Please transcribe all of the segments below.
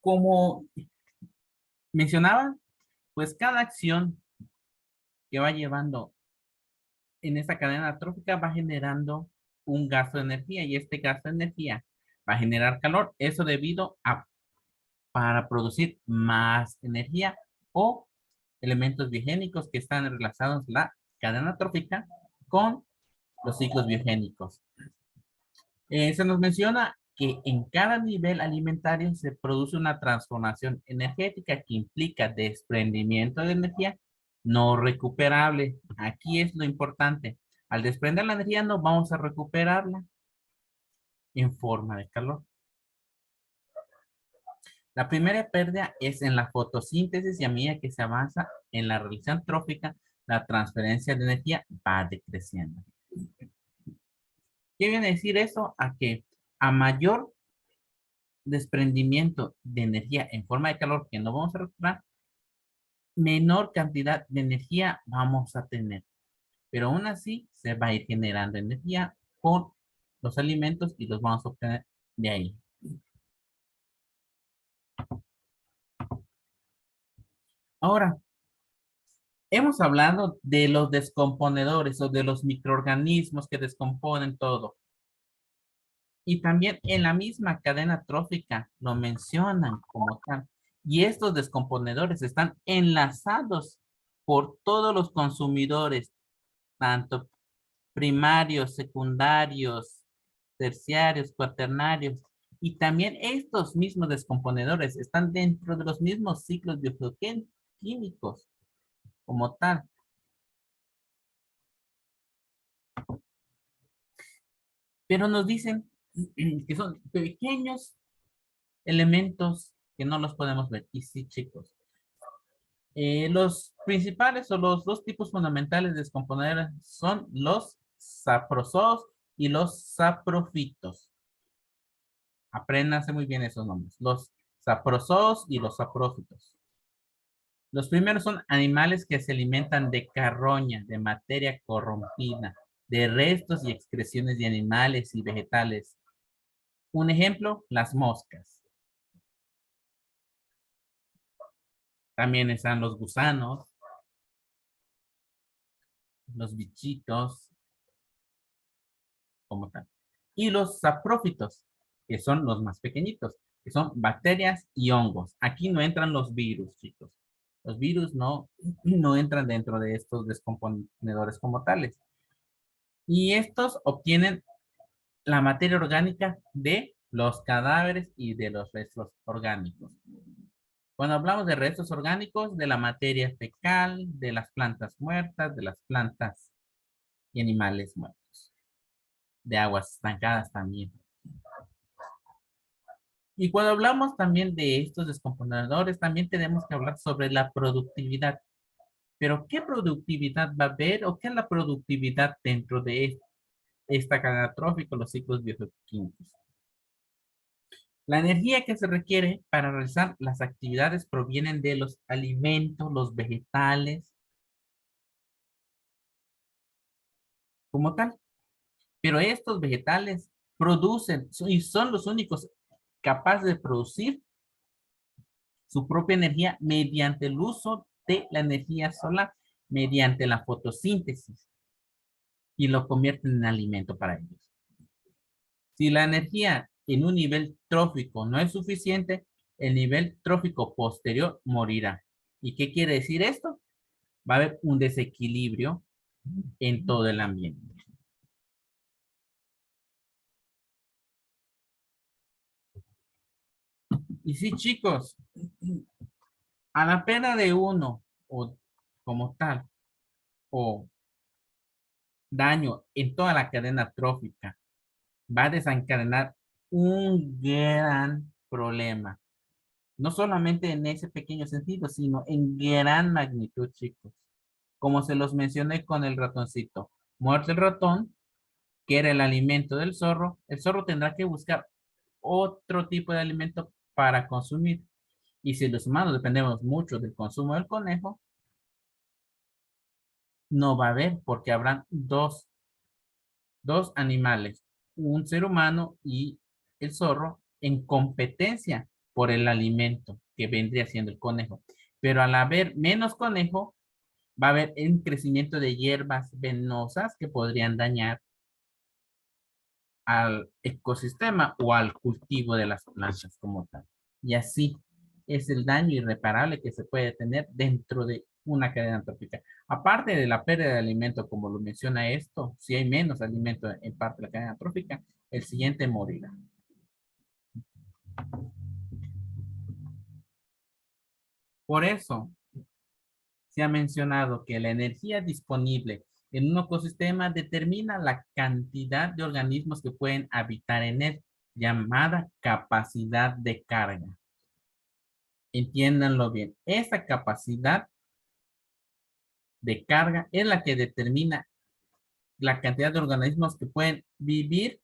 Como mencionaba, pues cada acción que va llevando en esta cadena trófica va generando un gasto de energía y este gasto de energía va a generar calor. Eso debido a para producir más energía o elementos biogénicos que están relacionados la cadena trófica con los ciclos biogénicos. Se nos menciona que en cada nivel alimentario se produce una transformación energética que implica desprendimiento de energía no recuperable. Aquí es lo importante. Al desprender la energía no vamos a recuperarla en forma de calor. La primera pérdida es en la fotosíntesis y a medida que se avanza en la realización trófica, la transferencia de energía va decreciendo. ¿Qué viene a decir eso? A que a mayor desprendimiento de energía en forma de calor que no vamos a recuperar, menor cantidad de energía vamos a tener. Pero aún así se va a ir generando energía con los alimentos y los vamos a obtener de ahí. Ahora, hemos hablado de los descomponedores o de los microorganismos que descomponen todo. Y también en la misma cadena trófica lo mencionan como tal. Y estos descomponedores están enlazados por todos los consumidores, tanto primarios, secundarios, terciarios, cuaternarios. Y también estos mismos descomponedores están dentro de los mismos ciclos bioquímicos como tal. Pero nos dicen que son pequeños elementos que no los podemos ver. Y sí, chicos. Los principales o los dos tipos fundamentales de descomponer son los saprozoos y los saprofitos. Apréndanse muy bien esos nombres. Los saprozoos y los saprófitos. Los primeros son animales que se alimentan de carroña, de materia corrompida, de restos y excreciones de animales y vegetales. Un ejemplo, las moscas. También están los gusanos, los bichitos, como tal. Y los saprófitos, que son los más pequeñitos, que son bacterias y hongos. Aquí no entran los virus, chicos. Los virus no entran dentro de estos descomponedores como tales. Y estos obtienen la materia orgánica de los cadáveres y de los restos orgánicos. Cuando hablamos de restos orgánicos, de la materia fecal, de las plantas muertas, de las plantas y animales muertos, de aguas estancadas también. Y cuando hablamos también de estos descomponedores, también tenemos que hablar sobre la productividad. Pero ¿qué productividad va a haber o qué es la productividad dentro de esta cadena trófica, los ciclos bioquímicos? La energía que se requiere para realizar las actividades provienen de los alimentos, los vegetales, como tal. Pero estos vegetales producen y son los únicos capaces de producir su propia energía mediante el uso de la energía solar, mediante la fotosíntesis, y lo convierten en alimento para ellos. Si la energía en un nivel trófico no es suficiente, el nivel trófico posterior morirá. ¿Y qué quiere decir esto? Va a haber un desequilibrio en todo el ambiente. Y sí, chicos, a la pena de uno, o como tal, o daño en toda la cadena trófica, va a desencadenar un gran problema. No solamente en ese pequeño sentido, sino en gran magnitud, chicos. Como se los mencioné con el ratoncito. Muerto el ratón, que era el alimento del zorro, el zorro tendrá que buscar otro tipo de alimento para consumir. Y si los humanos dependemos mucho del consumo del conejo, no va a haber porque habrán dos animales, un ser humano y el zorro en competencia por el alimento que vendría siendo el conejo. Pero al haber menos conejo, va a haber un crecimiento de hierbas venenosas que podrían dañar al ecosistema o al cultivo de las plantas como tal. Y así es el daño irreparable que se puede tener dentro de una cadena trófica. Aparte de la pérdida de alimento, como lo menciona esto, si hay menos alimento en parte de la cadena trófica, el siguiente morirá. Por eso se ha mencionado que la energía disponible en un ecosistema determina la cantidad de organismos que pueden habitar en él, llamada capacidad de carga. Entiéndanlo bien. Esa capacidad de carga es la que determina la cantidad de organismos que pueden vivir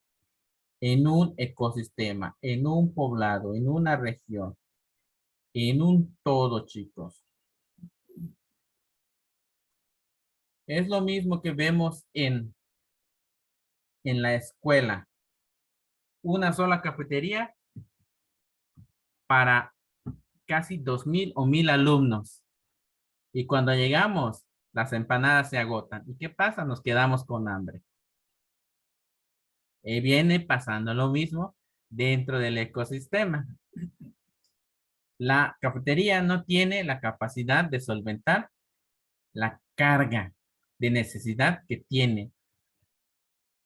en un ecosistema, en un poblado, en una región, en un todo, chicos. Es lo mismo que vemos en la escuela. Una sola cafetería para casi 2,000 o 1,000 alumnos. Y cuando llegamos, las empanadas se agotan. ¿Y qué pasa? Nos quedamos con hambre. Viene pasando lo mismo dentro del ecosistema. La cafetería no tiene la capacidad de solventar la carga de necesidad que tienen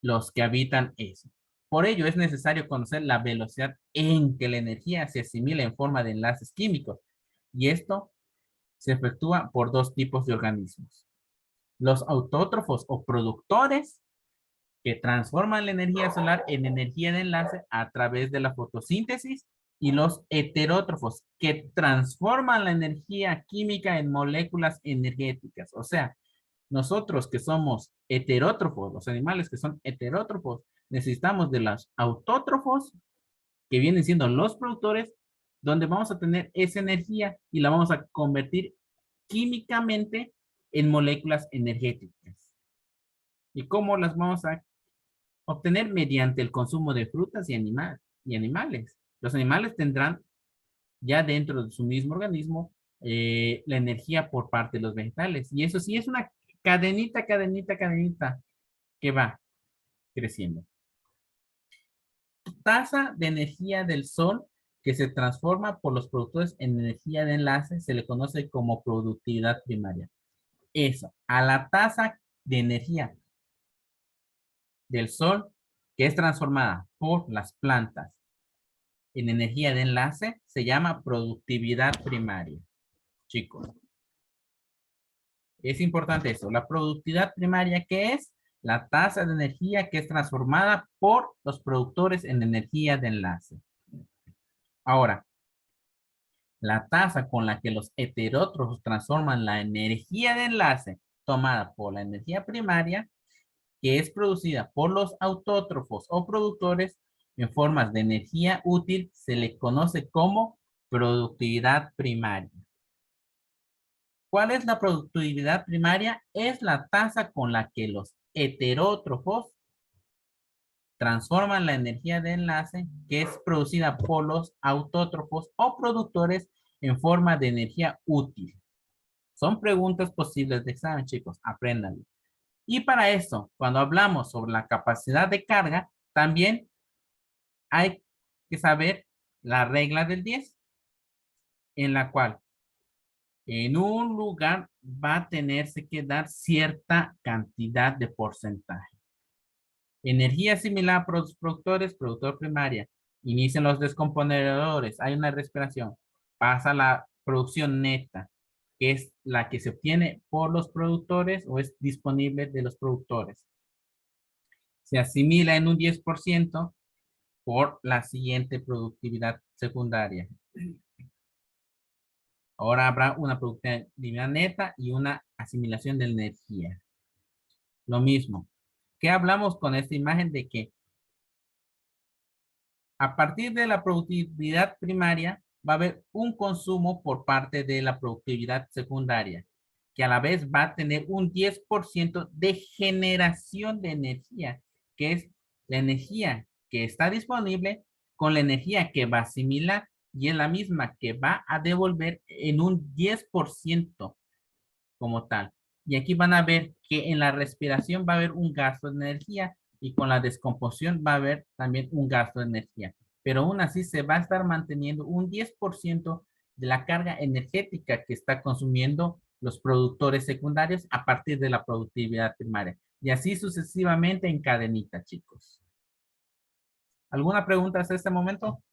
los que habitan eso. Por ello es necesario conocer la velocidad en que la energía se asimila en forma de enlaces químicos. Y esto se efectúa por dos tipos de organismos. Los autótrofos o productores que transforman la energía solar en energía de enlace a través de la fotosíntesis y los heterótrofos que transforman la energía química en moléculas energéticas. O sea, nosotros que somos heterótrofos, los animales que son heterótrofos, necesitamos de los autótrofos que vienen siendo los productores, donde vamos a tener esa energía y la vamos a convertir químicamente en moléculas energéticas. ¿Y cómo las vamos a obtener? Mediante el consumo de frutas y animales. Los animales tendrán ya dentro de su mismo organismo la energía por parte de los vegetales. Y eso sí es una cadenita, cadenita, cadenita que va creciendo. Tasa de energía del sol que se transforma por los productores en energía de enlace se le conoce como productividad primaria. Eso, a la tasa de energía del sol que es transformada por las plantas en energía de enlace se llama productividad primaria. Chicos, es importante eso. La productividad primaria, ¿qué es? La tasa de energía que es transformada por los productores en energía de enlace. Ahora, la tasa con la que los heterótrofos transforman la energía de enlace tomada por la energía primaria, que es producida por los autótrofos o productores en formas de energía útil, se le conoce como productividad primaria. ¿Cuál es la productividad primaria? Es la tasa con la que los heterótrofos transforman la energía de enlace que es producida por los autótrofos o productores en forma de energía útil. Son preguntas posibles de examen, chicos. Apréndanlo. Y para eso, cuando hablamos sobre la capacidad de carga, también hay que saber la regla del 10, en la cual en un lugar va a tenerse que dar cierta cantidad de porcentaje. Energía similar para los productores, productor primaria. Inician los descomponedores, hay una respiración. Pasa la producción neta, que es la que se obtiene por los productores o es disponible de los productores. Se asimila en un 10% por la siguiente productividad secundaria. Ahora habrá una productividad neta y una asimilación de energía. Lo mismo. ¿Qué hablamos con esta imagen? De que a partir de la productividad primaria va a haber un consumo por parte de la productividad secundaria, que a la vez va a tener un 10% de generación de energía, que es la energía que está disponible con la energía que va a asimilar y es la misma que va a devolver en un 10% como tal. Y aquí van a ver que en la respiración va a haber un gasto de energía y con la descomposición va a haber también un gasto de energía. Pero aún así se va a estar manteniendo un 10% de la carga energética que está consumiendo los productores secundarios a partir de la productividad primaria. Y así sucesivamente en cadenita, chicos. ¿Alguna pregunta hasta este momento?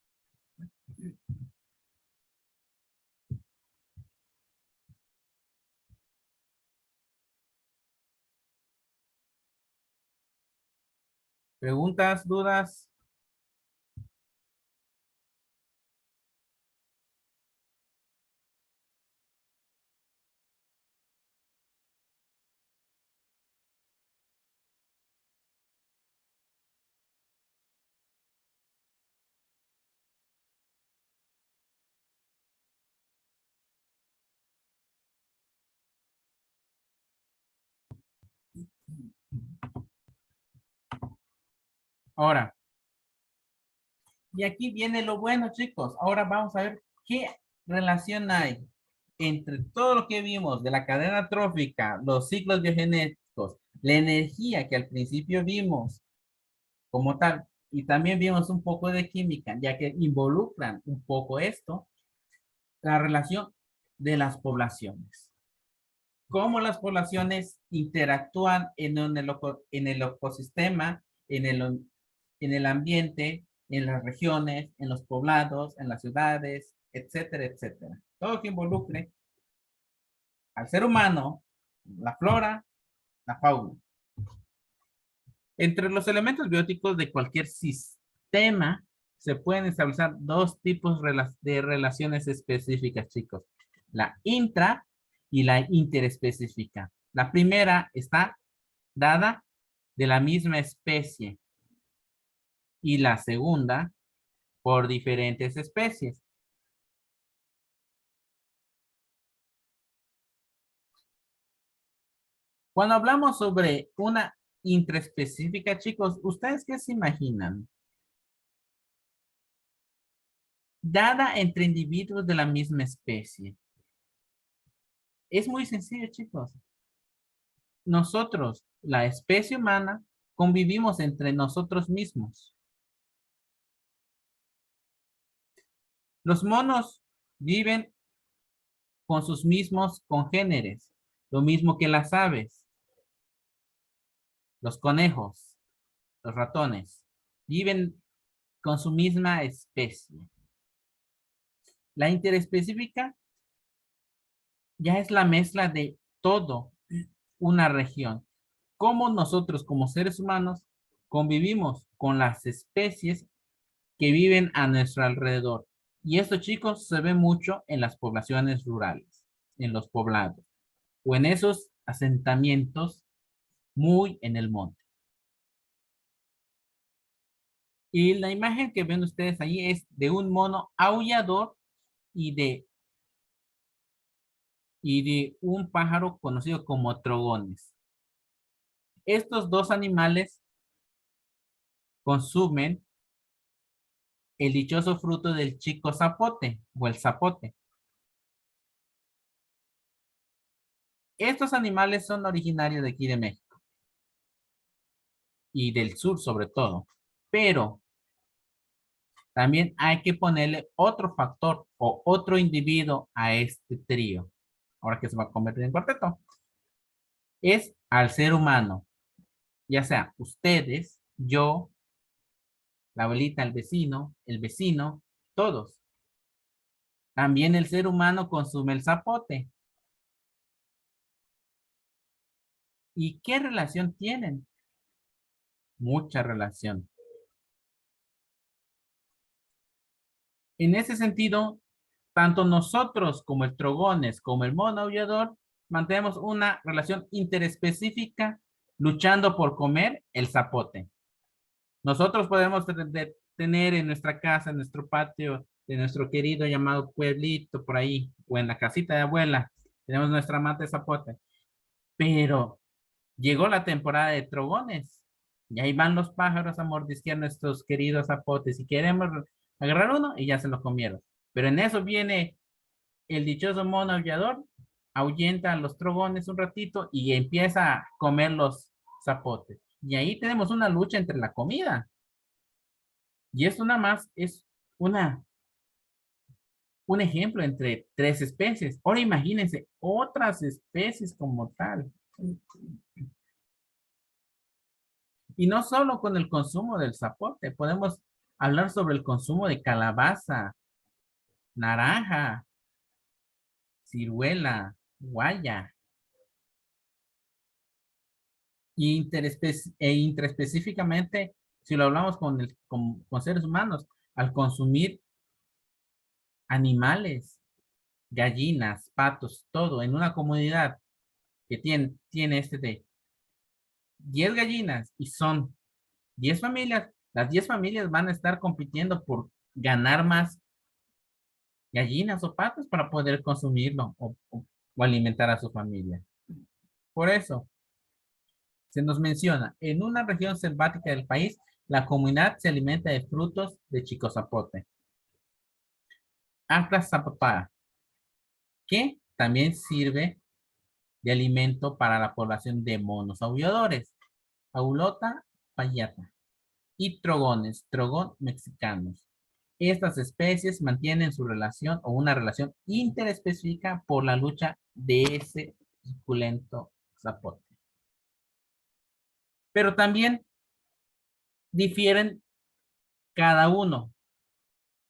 ¿Preguntas, dudas? Ahora, y aquí viene lo bueno, chicos. Ahora vamos a ver qué relación hay entre todo lo que vimos de la cadena trófica, los ciclos biogenéticos, la energía que al principio vimos como tal, y también vimos un poco de química, ya que involucran un poco esto, la relación de las poblaciones. Cómo las poblaciones interactúan en el ecosistema, en el ambiente, en las regiones, en los poblados, en las ciudades, etcétera, etcétera. Todo que involucre al ser humano, la flora, la fauna. Entre los elementos bióticos de cualquier sistema se pueden establecer dos tipos de relaciones específicas, chicos. La intra y la interespecífica. La primera está dada de la misma especie y la segunda por diferentes especies. Cuando hablamos sobre una intraespecífica, chicos, ¿ustedes qué se imaginan? Dada entre individuos de la misma especie. Es muy sencillo, chicos. Nosotros, la especie humana, convivimos entre nosotros mismos. Los monos viven con sus mismos congéneres, lo mismo que las aves, los conejos, los ratones, viven con su misma especie. La interespecífica ya es la mezcla de todo una región. Cómo nosotros como seres humanos convivimos con las especies que viven a nuestro alrededor. Y esto, chicos, se ve mucho en las poblaciones rurales, en los poblados, o en esos asentamientos muy en el monte. Y la imagen que ven ustedes ahí es de un mono aullador y de un pájaro conocido como trogones. Estos dos animales consumen el dichoso fruto del chico zapote o el zapote. Estos animales son originarios de aquí de México y del sur sobre todo, pero también hay que ponerle otro factor o otro individuo a este trío, ahora que se va a convertir en cuarteto, es al ser humano, ya sea ustedes, yo, la abuelita, el vecino, todos. También el ser humano consume el zapote. ¿Y qué relación tienen? Mucha relación. En ese sentido, tanto nosotros como el trogones, como el mono aullador, mantenemos una relación interespecífica luchando por comer el zapote. Nosotros podemos tener en nuestra casa, en nuestro patio, de nuestro querido llamado pueblito por ahí, o en la casita de abuela, tenemos nuestra mata de zapote. Pero llegó la temporada de trogones y ahí van los pájaros a mordisquear nuestros queridos zapotes y queremos agarrar uno y ya se lo comieron. Pero en eso viene el dichoso mono aullador, ahuyenta a los trogones un ratito y empieza a comer los zapotes. Y ahí tenemos una lucha entre la comida. Y esto nada más es una, un ejemplo entre tres especies. Ahora imagínense otras especies como tal. Y no solo con el consumo del zapote, podemos hablar sobre el consumo de calabaza, naranja, ciruela, guaya. Y interespecíficamente, si lo hablamos con seres humanos, al consumir animales, gallinas, patos, todo en una comunidad que tiene este de 10 gallinas y son 10 familias, las 10 familias van a estar compitiendo por ganar más gallinas o patos para poder consumirlo o alimentar a su familia. Por eso, se nos menciona, en una región selvática del país, la comunidad se alimenta de frutos de chico zapote. Ancla zapapaya, que también sirve de alimento para la población de monos aulladores, Aulota payata, y trogones, trogón mexicanos. Estas especies mantienen su relación o una relación interespecífica por la lucha de ese suculento zapote. Pero también difieren cada uno.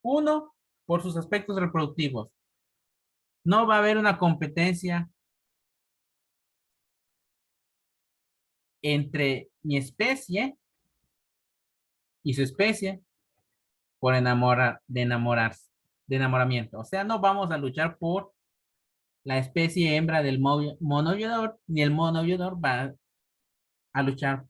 Uno, por sus aspectos reproductivos. No va a haber una competencia entre mi especie y su especie por de enamoramiento. O sea, no vamos a luchar por la especie hembra del mono violador, ni el mono violador va a luchar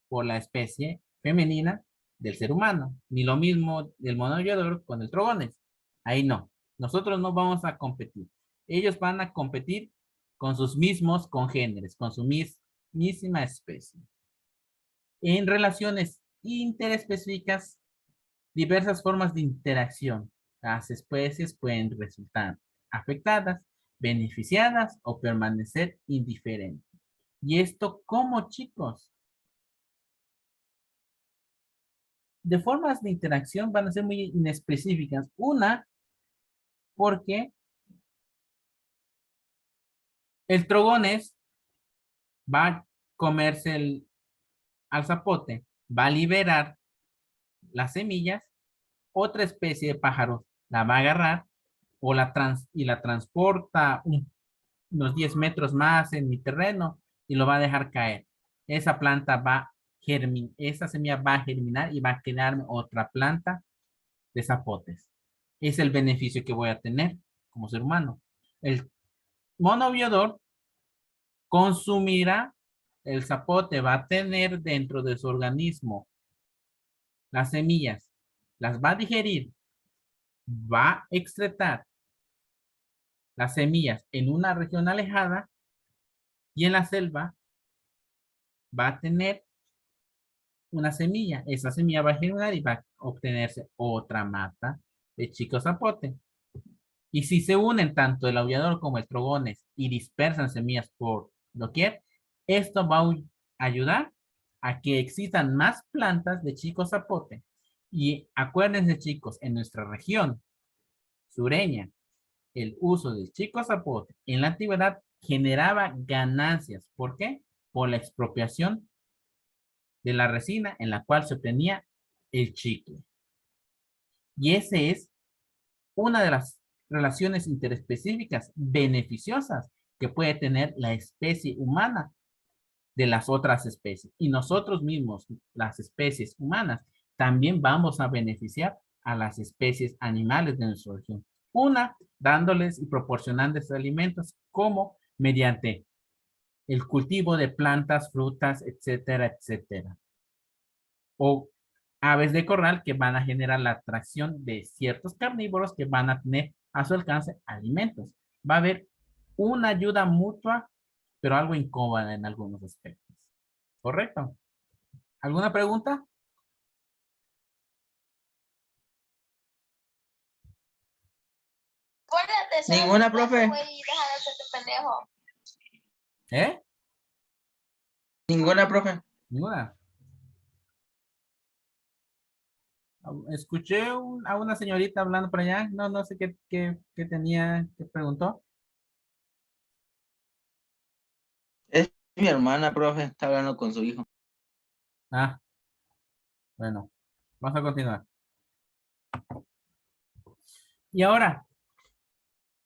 por la especie femenina del ser humano, ni lo mismo del mono violador con el trogones. Ahí no. Nosotros no vamos a competir. Ellos van a competir con sus mismos congéneres, con su misma especie. En relaciones interespecíficas, diversas formas de interacción. Las especies pueden resultar afectadas, beneficiadas o permanecer indiferentes. ¿Y esto cómo, chicos? De formas de interacción van a ser muy inespecíficas. Una, porque el trogones va a comerse al zapote, va a liberar las semillas, otra especie de pájaro la va a agarrar y la transporta unos 10 metros más en mi terreno y lo va a dejar caer. Esa planta va a germinar, esa semilla va a germinar y va a crearme otra planta de zapotes. Es el beneficio que voy a tener como ser humano. El mono violador consumirá el zapote, va a tener dentro de su organismo las semillas, las va a digerir, va a excretar las semillas en una región alejada y en la selva va a tener una semilla. Esa semilla va a germinar y va a obtenerse otra mata de chico zapote. Y si se unen tanto el aullador como el trogones y dispersan semillas por doquier, esto va a ayudar a que existan más plantas de chico zapote. Y acuérdense, chicos, en nuestra región sureña, el uso del chico zapote en la antigüedad generaba ganancias. ¿Por qué? Por la expropiación de la resina en la cual se obtenía el chicle. Y ese es una de las relaciones interespecíficas beneficiosas que puede tener la especie humana de las otras especies. Y nosotros mismos, las especies humanas, también vamos a beneficiar a las especies animales de nuestra región. Una, dándoles y proporcionándoles alimentos como mediante el cultivo de plantas, frutas, etcétera, etcétera. O aves de corral que van a generar la atracción de ciertos carnívoros que van a tener a su alcance alimentos. Va a haber una ayuda mutua, pero algo incómoda en algunos aspectos. ¿Correcto? ¿Alguna pregunta? Ninguna, profe. ¿Eh? Ninguna, profe. Ninguna. Escuché a una señorita hablando por allá. No, no sé qué tenía, qué preguntó. Es mi hermana, profe. Está hablando con su hijo. Ah, bueno, vamos a continuar. Y ahora,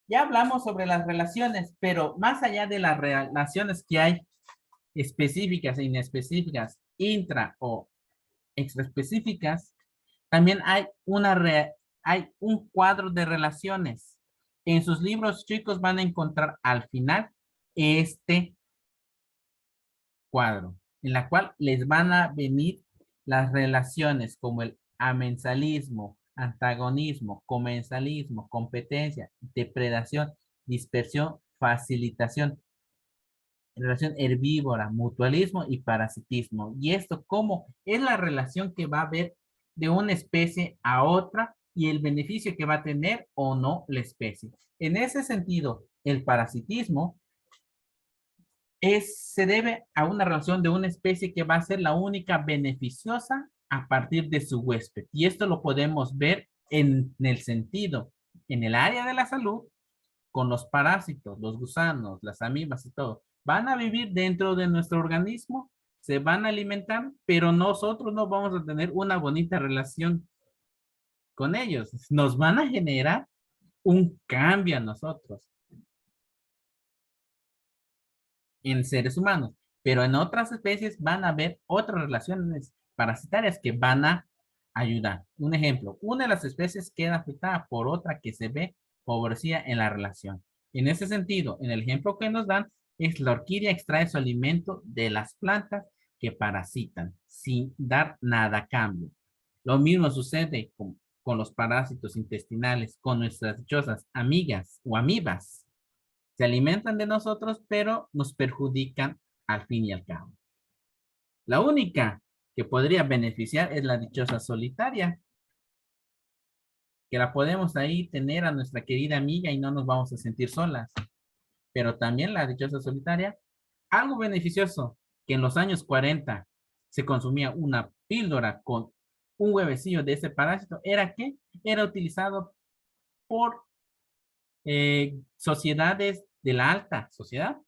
ya hablamos sobre las relaciones, pero más allá de las relaciones que hay específicas e inespecíficas, intra o extraespecíficas, también hay un cuadro de relaciones. En sus libros, chicos, van a encontrar al final este cuadro, en la cual les van a venir las relaciones como el amensalismo, antagonismo, comensalismo, competencia, depredación, dispersión, facilitación, relación herbívora, mutualismo y parasitismo. Y esto, ¿cómo es la relación que va a haber de una especie a otra y el beneficio que va a tener o no la especie? En ese sentido, el parasitismo se debe a una relación de una especie que va a ser la única beneficiosa a partir de su huésped. Y esto lo podemos ver en el sentido, en el área de la salud, con los parásitos, los gusanos, las amibas y todo. Van a vivir dentro de nuestro organismo, se van a alimentar, pero nosotros no vamos a tener una bonita relación con ellos. Nos van a generar un cambio a nosotros en seres humanos, pero en otras especies van a haber otras relaciones parasitarias que van a ayudar. Un ejemplo, una de las especies queda afectada por otra que se ve favorecida en la relación. En ese sentido, en el ejemplo que nos dan, es la orquídea extrae su alimento de las plantas que parasitan sin dar nada a cambio. Lo mismo sucede con los parásitos intestinales, con nuestras dichosas amigas o amibas. Se alimentan de nosotros, pero nos perjudican al fin y al cabo. La única que podría beneficiar es la dichosa solitaria, que la podemos ahí tener a nuestra querida amiga y no nos vamos a sentir solas. Pero también la dichosa solitaria, algo beneficioso, que en los años 40 se consumía una píldora con un huevecillo de ese parásito, era que era utilizado por sociedades de la alta sociedad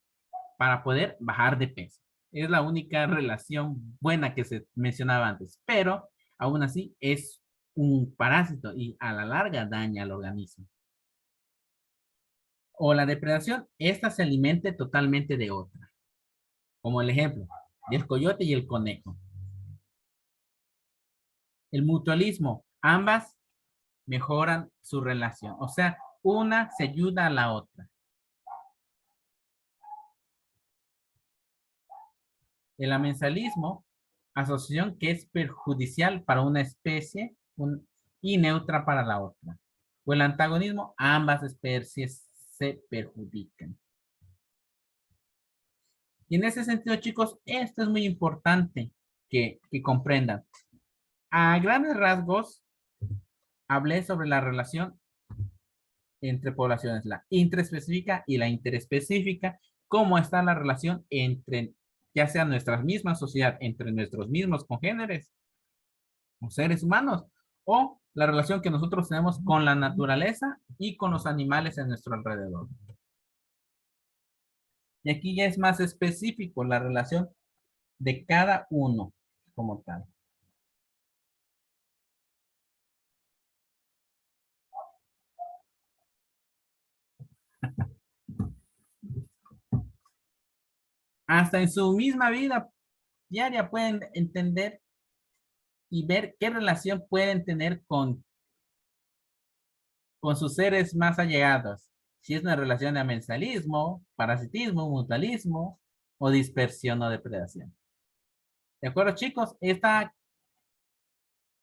para poder bajar de peso. Es la única relación buena que se mencionaba antes, pero aún así es un parásito y a la larga daña al organismo. O la depredación, esta se alimente totalmente de otra, como el ejemplo del coyote y el conejo. El mutualismo, ambas mejoran su relación, o sea, una se ayuda a la otra. El amensalismo, asociación que es perjudicial para una especie y neutra para la otra. O el antagonismo, ambas especies se perjudican. Y en ese sentido, chicos, esto es muy importante que comprendan. A grandes rasgos, hablé sobre la relación entre poblaciones, la intraespecífica y la interespecífica, cómo está la relación entre, ya sea nuestra misma sociedad, entre nuestros mismos congéneres o seres humanos, o la relación que nosotros tenemos con la naturaleza y con los animales en nuestro alrededor. Y aquí ya es más específico la relación de cada uno como tal. Hasta en su misma vida diaria pueden entender y ver qué relación pueden tener con sus seres más allegados. Si es una relación de amensalismo, parasitismo, mutualismo o dispersión o depredación. ¿De acuerdo, chicos?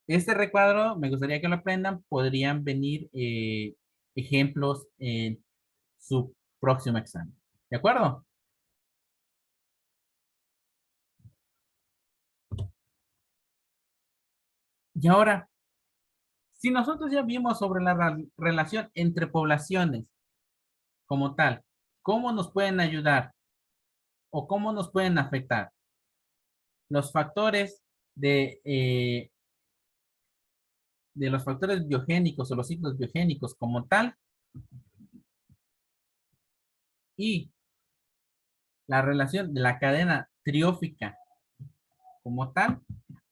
Este recuadro me gustaría que lo aprendan. Podrían venir ejemplos en su próximo examen. ¿De acuerdo? Y ahora, si nosotros ya vimos sobre la relación entre poblaciones, como tal, ¿cómo nos pueden ayudar o cómo nos pueden afectar? Los factores de los factores biogénicos o los ciclos biogénicos como tal y la relación de la cadena triófica como tal.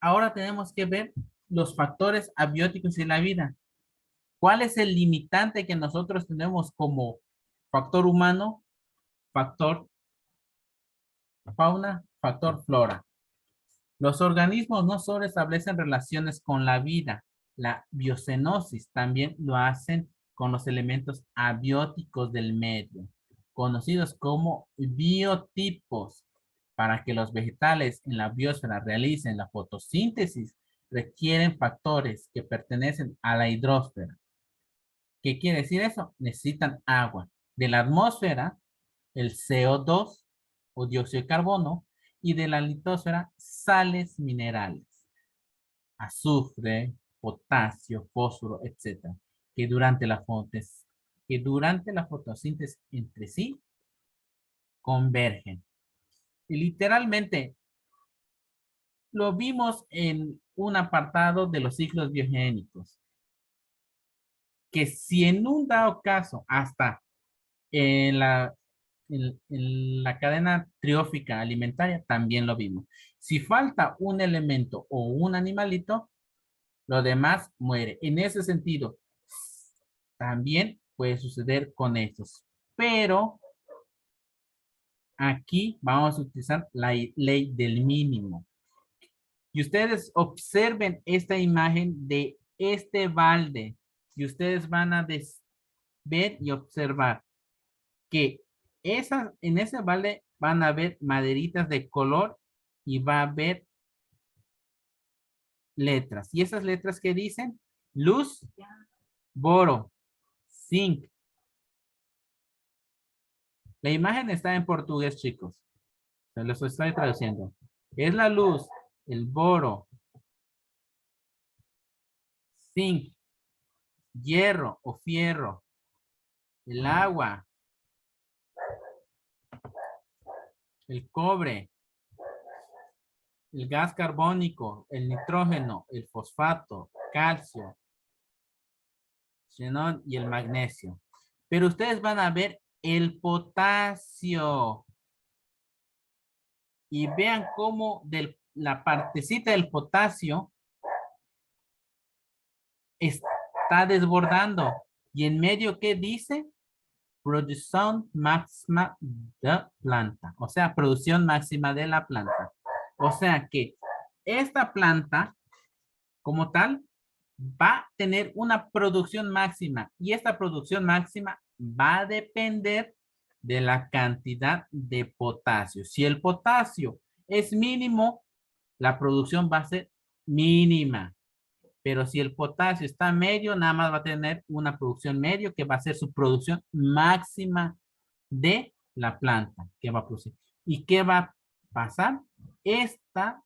Ahora tenemos que ver los factores abióticos de la vida. ¿Cuál es el limitante que nosotros tenemos como factor humano, factor fauna, factor flora? Los organismos no solo establecen relaciones con la vida, la biocenosis también lo hacen con los elementos abióticos del medio, conocidos como biotipos. Para que los vegetales en la biosfera realicen la fotosíntesis, requieren factores que pertenecen a la hidrosfera. ¿Qué quiere decir eso? Necesitan agua. De la atmósfera, el CO2 o dióxido de carbono, y de la litosfera, sales minerales, azufre, potasio, fósforo, etcétera, que durante la fotosíntesis entre sí convergen. Y literalmente lo vimos en un apartado de los ciclos biogénicos, que si en un dado caso hasta en en la cadena triófica alimentaria también lo vimos. Si falta un elemento o un animalito, lo demás muere. En ese sentido, también puede suceder con estos. Pero aquí vamos a utilizar la ley del mínimo. Y ustedes observen esta imagen de este balde. Y ustedes van a ver y observar que en ese balde van a ver maderitas de color y va a haber letras. Y esas letras que dicen luz, boro, zinc. La imagen está en portugués, chicos. Se los estoy traduciendo. Es la luz, el boro, zinc, hierro o fierro, el agua, el cobre, el gas carbónico, el nitrógeno, el fosfato, calcio, xenón y el magnesio. Pero ustedes van a ver el potasio. Y vean cómo la partecita del potasio está desbordando. Y en medio, ¿qué dice? Producción máxima de planta. O sea, producción máxima de la planta. O sea que esta planta, como tal, va a tener una producción máxima. Y esta producción máxima va a depender de la cantidad de potasio. Si el potasio es mínimo, la producción va a ser mínima. Pero si el potasio está medio, nada más va a tener una producción medio que va a ser su producción máxima de la planta que va a producir. ¿Y qué va a pasar? Esta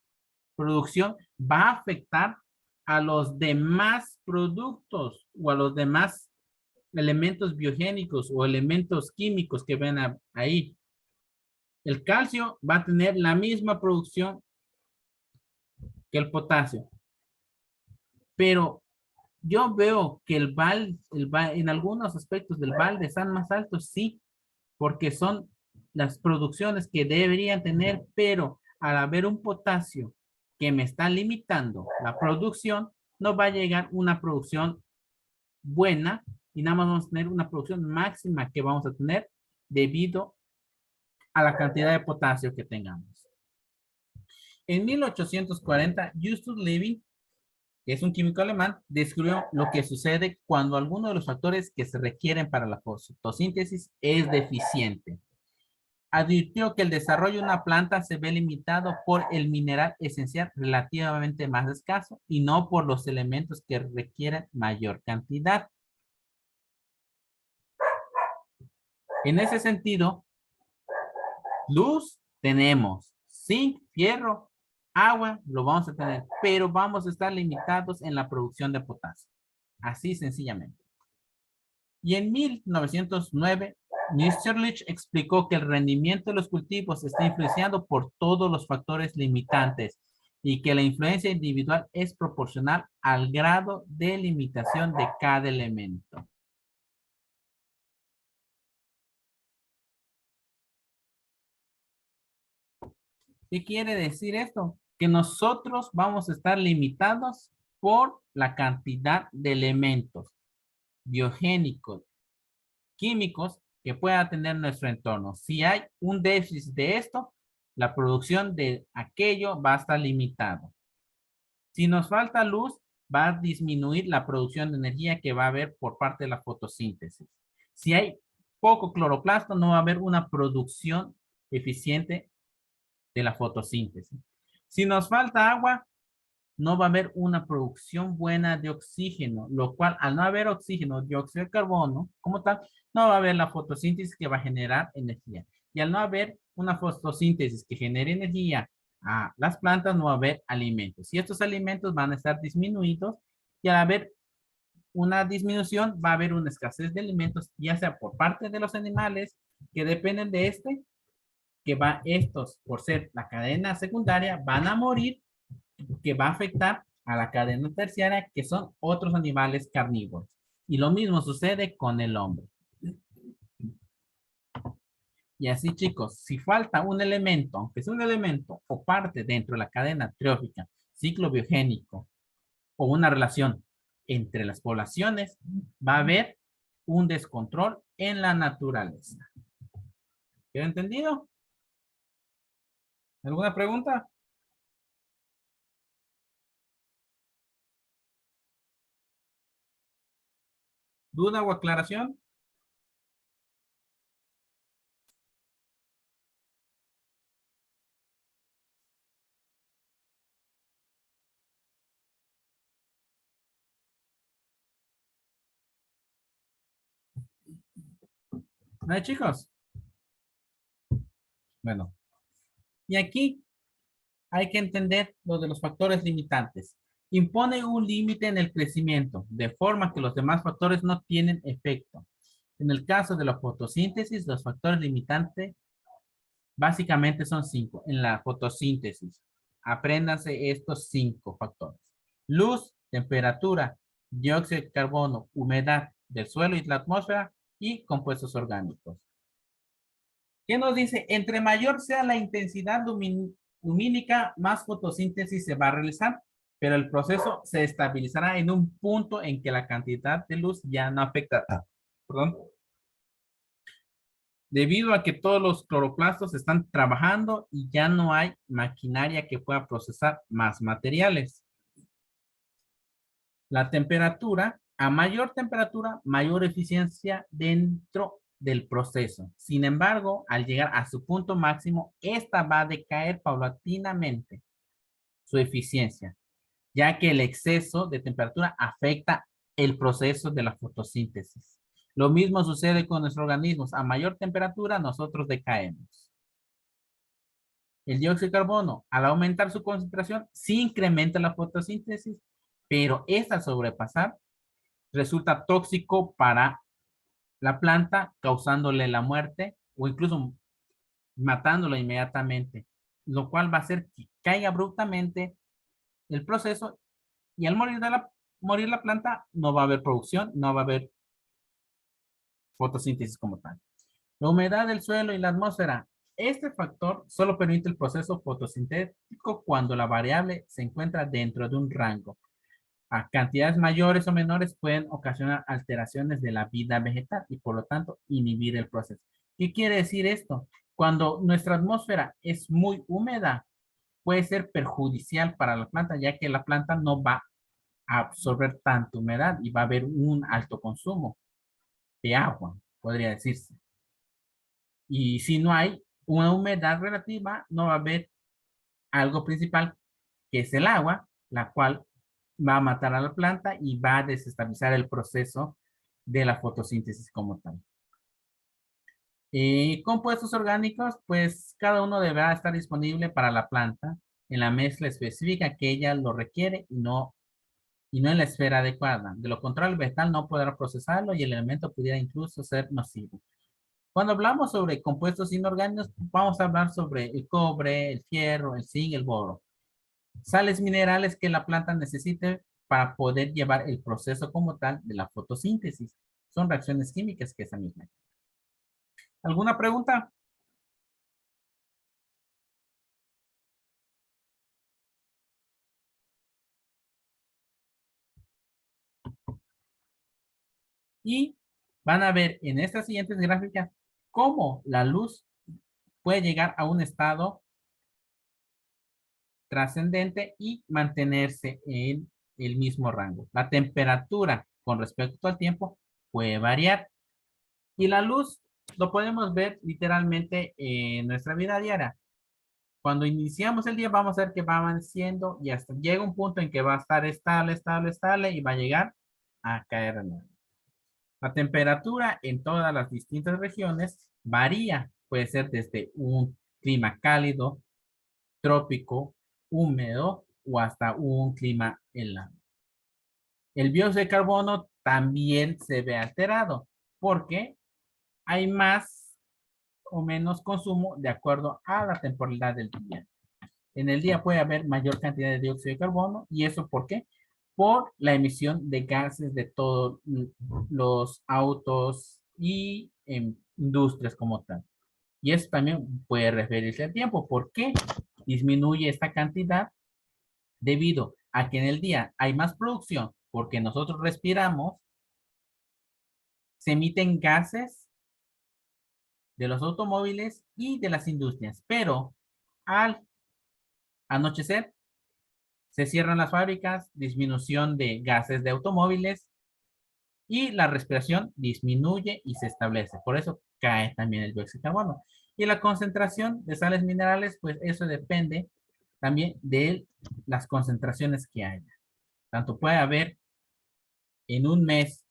producción va a afectar a los demás productos o a los demás elementos biogénicos o elementos químicos que ven ahí. El calcio va a tener la misma producción que el potasio. Pero yo veo que en algunos aspectos del balde están más altos, sí, porque son las producciones que deberían tener, pero al haber un potasio que me está limitando la producción, no va a llegar una producción buena y nada más vamos a tener una producción máxima que vamos a tener debido a la cantidad de potasio que tengamos. En 1840, Justus Liebig, que es un químico alemán, describió lo que sucede cuando alguno de los factores que se requieren para la fotosíntesis es deficiente. Advirtió que el desarrollo de una planta se ve limitado por el mineral esencial relativamente más escaso y no por los elementos que requieren mayor cantidad. En ese sentido, luz tenemos, zinc, fierro, agua lo vamos a tener, pero vamos a estar limitados en la producción de potasio. Así sencillamente. Y en 1909, Mr. Leach explicó que el rendimiento de los cultivos está influenciado por todos los factores limitantes y que la influencia individual es proporcional al grado de limitación de cada elemento. ¿Qué quiere decir esto? Que nosotros vamos a estar limitados por la cantidad de elementos biogénicos, químicos que pueda tener nuestro entorno. Si hay un déficit de esto, la producción de aquello va a estar limitado. Si nos falta luz, va a disminuir la producción de energía que va a haber por parte de la fotosíntesis. Si hay poco cloroplasto, no va a haber una producción eficiente de la fotosíntesis. Si nos falta agua, no va a haber una producción buena de oxígeno, lo cual al no haber oxígeno, dióxido de carbono, como tal, no va a haber la fotosíntesis que va a generar energía. Y al no haber una fotosíntesis que genere energía a las plantas, no va a haber alimentos. Y estos alimentos van a estar disminuidos y al haber una disminución, va a haber una escasez de alimentos, ya sea por parte de los animales que dependen de que estos, por ser la cadena secundaria, van a morir, que va a afectar a la cadena terciaria, que son otros animales carnívoros. Y lo mismo sucede con el hombre. Y así, chicos, si falta un elemento, aunque sea un elemento o parte dentro de la cadena trófica, ciclo biogénico o una relación entre las poblaciones, va a haber un descontrol en la naturaleza. ¿Quedó entendido? ¿Alguna pregunta? ¿Duda o aclaración? ¿No hay, chicos? Bueno, y aquí hay que entender lo de los factores limitantes. Impone un límite en el crecimiento, de forma que los demás factores no tienen efecto. En el caso de la fotosíntesis, los factores limitantes básicamente son 5. En la fotosíntesis, apréndanse estos 5 factores. Luz, temperatura, dióxido de carbono, humedad del suelo y la atmósfera y compuestos orgánicos. ¿Qué nos dice? Entre mayor sea la intensidad lumínica, más fotosíntesis se va a realizar, pero el proceso se estabilizará en un punto en que la cantidad de luz ya no afectará. Perdón. Debido a que todos los cloroplastos están trabajando y ya no hay maquinaria que pueda procesar más materiales. La temperatura, a mayor temperatura, mayor eficiencia dentro del proceso. Sin embargo, al llegar a su punto máximo, esta va a decaer paulatinamente su eficiencia, ya que el exceso de temperatura afecta el proceso de la fotosíntesis. Lo mismo sucede con nuestros organismos. A mayor temperatura, nosotros decaemos. El dióxido de carbono, al aumentar su concentración, sí incrementa la fotosíntesis, pero esta sobrepasar resulta tóxico para la planta, causándole la muerte o incluso matándola inmediatamente, lo cual va a hacer que caiga abruptamente el proceso y al morir la planta no va a haber producción, no va a haber fotosíntesis como tal. La humedad del suelo y la atmósfera. Este factor solo permite el proceso fotosintético cuando la variable se encuentra dentro de un rango. A cantidades mayores o menores pueden ocasionar alteraciones de la vida vegetal y por lo tanto inhibir el proceso. ¿Qué quiere decir esto? Cuando nuestra atmósfera es muy húmeda, puede ser perjudicial para la planta, ya que la planta no va a absorber tanta humedad y va a haber un alto consumo de agua, podría decirse. Y si no hay una humedad relativa, no va a haber algo principal, que es el agua, la cual va a matar a la planta y va a desestabilizar el proceso de la fotosíntesis como tal. Compuestos orgánicos, pues cada uno deberá estar disponible para la planta en la mezcla específica que ella lo requiere y no en la esfera adecuada. De lo contrario, el vegetal no podrá procesarlo y el elemento pudiera incluso ser nocivo. Cuando hablamos sobre compuestos inorgánicos, vamos a hablar sobre el cobre, el fierro, el zinc, el boro. Sales minerales que la planta necesite para poder llevar el proceso como tal de la fotosíntesis. Son reacciones químicas que esa misma. ¿Alguna pregunta? Y van a ver en estas siguientes gráficas cómo la luz puede llegar a un estado trascendente y mantenerse en el mismo rango. La temperatura con respecto al tiempo puede variar. Y la luz lo podemos ver literalmente en nuestra vida diaria. Cuando iniciamos el día vamos a ver que va avanzando y hasta llega un punto en que va a estar estable, estable, estable y va a llegar a caer de nuevo. La temperatura en todas las distintas regiones varía. Puede ser desde un clima cálido, trópico, húmedo o hasta un clima helado. El dióxido de carbono también se ve alterado porque hay más o menos consumo de acuerdo a la temporalidad del día. En el día puede haber mayor cantidad de dióxido de carbono. ¿Y eso por qué? Por la emisión de gases de todos los autos y industrias como tal. Y eso también puede referirse al tiempo. ¿Por qué disminuye esta cantidad? Debido a que en el día hay más producción, porque nosotros respiramos, se emiten gases de los automóviles y de las industrias, pero al anochecer se cierran las fábricas, disminución de gases de automóviles y la respiración disminuye y se establece. Por eso cae también el dióxido de carbono. Y la concentración de sales minerales, pues eso depende también de las concentraciones que haya. Tanto puede haber en un mes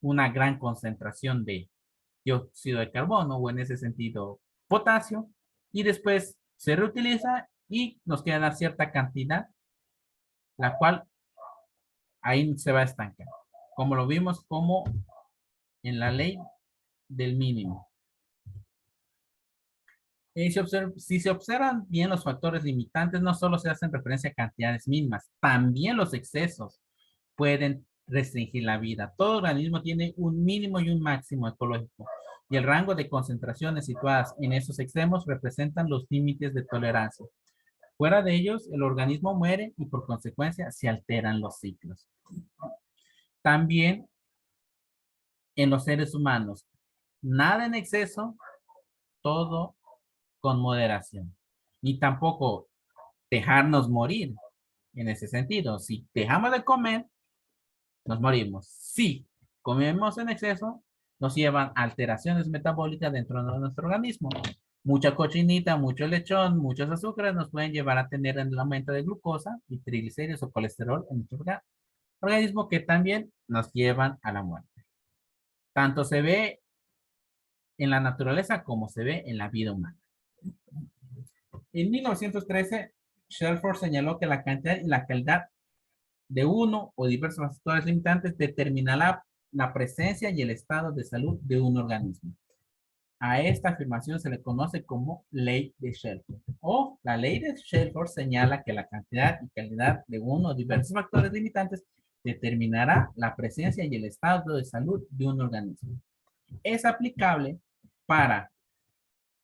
una gran concentración de dióxido de carbono o en ese sentido potasio y después se reutiliza y nos queda cierta cantidad, la cual ahí se va a estancar, como lo vimos como en la ley del mínimo. Si se observan bien los factores limitantes, no solo se hacen referencia a cantidades mínimas, también los excesos pueden restringir la vida. Todo organismo tiene un mínimo y un máximo ecológico, y el rango de concentraciones situadas en esos extremos representan los límites de tolerancia. Fuera de ellos, el organismo muere y por consecuencia se alteran los ciclos. También en los seres humanos, nada en exceso, todo con moderación. Ni tampoco dejarnos morir en ese sentido. Si dejamos de comer, nos morimos. Si comemos en exceso, nos llevan alteraciones metabólicas dentro de nuestro organismo. Mucha cochinita, mucho lechón, muchos azúcares nos pueden llevar a tener el aumento de glucosa y triglicéridos o colesterol en nuestro organismo que también nos llevan a la muerte. Tanto se ve en la naturaleza como se ve en la vida humana. En 1913, Shelford señaló que la cantidad y la calidad de uno o diversos factores limitantes determinará la presencia y el estado de salud de un organismo. A esta afirmación se le conoce como ley de Shelford. O la ley de Shelford señala que la cantidad y calidad de uno o diversos factores limitantes determinará la presencia y el estado de salud de un organismo. Es aplicable para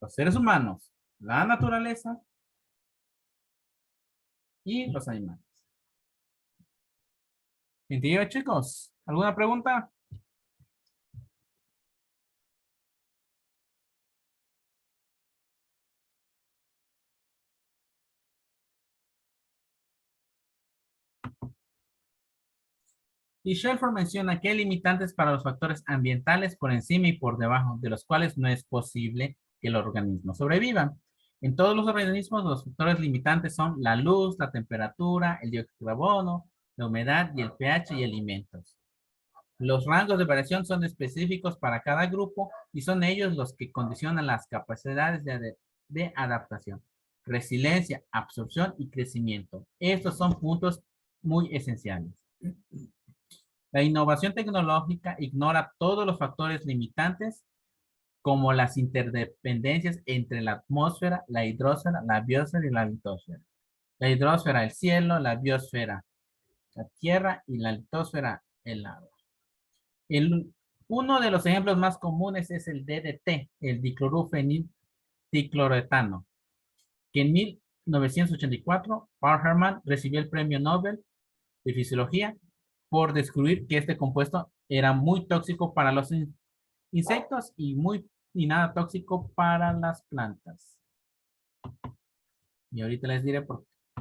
los seres humanos, la naturaleza y los animales. ¿Entendido, chicos? ¿Alguna pregunta? Y Shelford menciona que hay limitantes para los factores ambientales por encima y por debajo, de los cuales no es posible que el organismo sobreviva. En todos los organismos, los factores limitantes son la luz, la temperatura, el dióxido de carbono, la humedad y el pH y alimentos. Los rangos de variación son específicos para cada grupo y son ellos los que condicionan las capacidades de adaptación, resiliencia, absorción y crecimiento. Estos son puntos muy esenciales. La innovación tecnológica ignora todos los factores limitantes como las interdependencias entre la atmósfera, la hidrosfera, la biosfera y la litosfera. La hidrosfera, el cielo, la biosfera, la tierra y la litosfera, el agua. Uno de los ejemplos más comunes es el DDT, el diclorufenil dicloretano, que en 1984 Paul Hermann recibió el premio Nobel de Fisiología por descubrir que este compuesto era muy tóxico para los insectos y nada tóxico para las plantas. Y ahorita les diré por